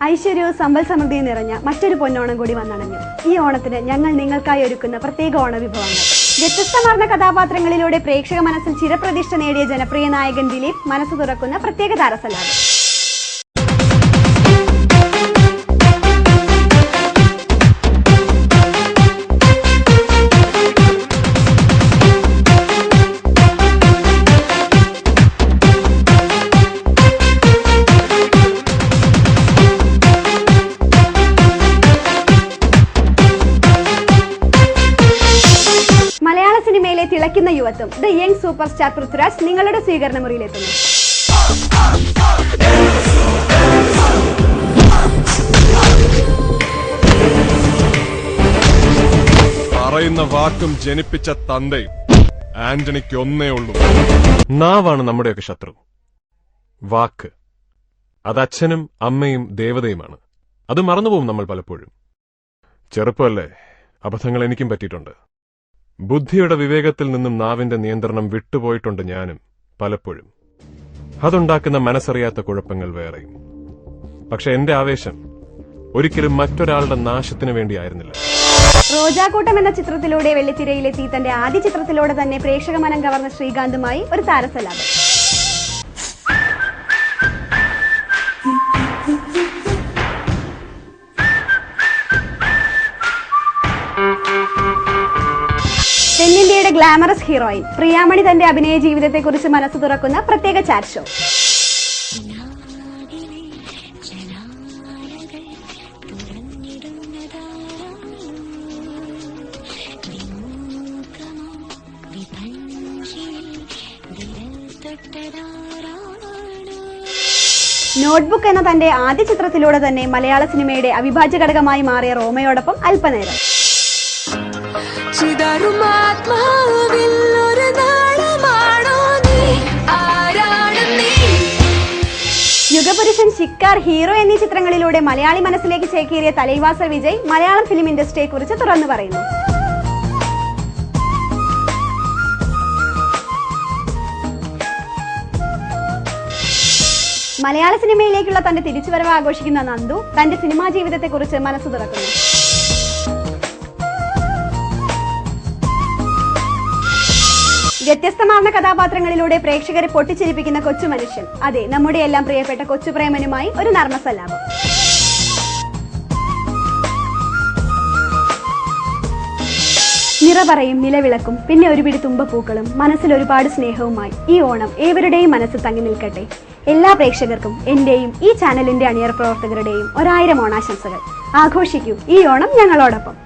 ഐശ്വര്യവും സമ്പൽ സമൃദ്ധിയും നിറഞ്ഞ മറ്റൊരു പൊന്നോണം കൂടി വന്നണഞ്ഞു. ഈ ഓണത്തിന് ഞങ്ങൾ നിങ്ങൾക്കായി ഒരുക്കുന്ന പ്രത്യേക ഓണവിഭവങ്ങൾ. വ്യത്യസ്തമാർന്ന കഥാപാത്രങ്ങളിലൂടെ പ്രേക്ഷക മനസ്സിൽ ചിരപ്രതിഷ്ഠ നേടിയ ജനപ്രിയ നായകൻ ദിലീപ് മനസ്സ് തുറക്കുന്ന പ്രത്യേക താരസലാഡ്. മലയാള സിനിമയിലെ തിളയ്ക്കുന്ന യുവത്വം the young super star Prithviraj നിങ്ങളുടെ സ്വീകരണ മുറിയിലെത്തുന്നു. പറയുന്ന വാക്കും ജനിപ്പിച്ച തന്തയും ആന്റണിക്ക് ഒന്നേ ഉള്ളൂ. നാവാണ് നമ്മുടെയൊക്കെ ശത്രു. വാക്ക് അത് അച്ഛനും അമ്മയും ദേവതയുമാണ്. അത് മറന്നുപോകും നമ്മൾ പലപ്പോഴും. ചെറുപ്പമല്ലേ, അബദ്ധങ്ങൾ എനിക്കും പറ്റിയിട്ടുണ്ട്. ബുദ്ധിയുടെ വിവേകത്തിൽ നിന്നും നാവിന്റെ നിയന്ത്രണം വിട്ടുപോയിട്ടുണ്ട് ഞാനും പലപ്പോഴും. അതുണ്ടാക്കുന്ന മനസ്സറിയാത്ത കുഴപ്പങ്ങൾ വേറെയും. പക്ഷെ എന്റെ ആവേശം ഒരിക്കലും മറ്റൊരാളുടെ നാശത്തിന് വേണ്ടിയായിരുന്നില്ല. റോജാക്കൂട്ടം എന്ന ചിത്രത്തിലൂടെ വെള്ളിത്തിരയിലെത്തി തന്റെ ആദ്യ ചിത്രത്തിലൂടെ തന്നെ പ്രേക്ഷക മനം കവർന്ന ശ്രീകാന്തുമായി ഒരു താരസലാഡ്. തെന്നിന്ത്യയുടെ ഗ്ലാമറസ് ഹീറോയിൻ പ്രിയാമണി തന്റെ അഭിനയ ജീവിതത്തെക്കുറിച്ച് മനസ്സ് തുറക്കുന്ന പ്രത്യേക ചാറ്റ് ഷോ. നോട്ട്ബുക്ക് എന്ന തന്റെ ആദ്യ ചിത്രത്തിലൂടെ തന്നെ മലയാള സിനിമയുടെ അവിഭാജ്യ ഘടകമായി മാറിയ റോമയോടൊപ്പം അല്പനേരം. യുഗപുരുഷൻ, ശിക്കാർ, ഹീറോ എന്നീ ചിത്രങ്ങളിലൂടെ മലയാളി മനസ്സിലേക്ക് ചേക്കേറിയ തലൈവാസൽ വിജയ് മലയാളം ഫിലിം ഇൻഡസ്ട്രിയെ കുറിച്ച് തുറന്നു പറയുന്നു. മലയാള സിനിമയിലേക്കുള്ള തന്റെ തിരിച്ചുവരവ് ആഘോഷിക്കുന്ന നന്ദു തന്റെ സിനിമാ ജീവിതത്തെക്കുറിച്ച് മനസ്സ് തുറക്കുന്നു. വ്യത്യസ്തമാർന്ന കഥാപാത്രങ്ങളിലൂടെ പ്രേക്ഷകരെ പൊട്ടിച്ചിരിപ്പിക്കുന്ന കൊച്ചു മനുഷ്യൻ. അതെ, നമ്മുടെ എല്ലാം പ്രിയപ്പെട്ട കൊച്ചുപ്രേമനുമായി ഒരു നർമ്മസല്ലാപം. നിറപറയും നിലവിളക്കും പിന്നെ ഒരു പിടി തുമ്പപ്പൂക്കളും മനസ്സിൽ ഒരുപാട് സ്നേഹവുമായി ഈ ഓണം ഏവരുടെയും മനസ്സിൽ തങ്ങി നിൽക്കട്ടെ. എല്ലാ പ്രേക്ഷകർക്കും എന്റെയും ഈ ചാനലിന്റെ അണിയറ പ്രവർത്തകരുടെയും 1000 ഓണാശംസകൾ. ആഘോഷിക്കൂ ഈ ഓണം ഞങ്ങളോടൊപ്പം.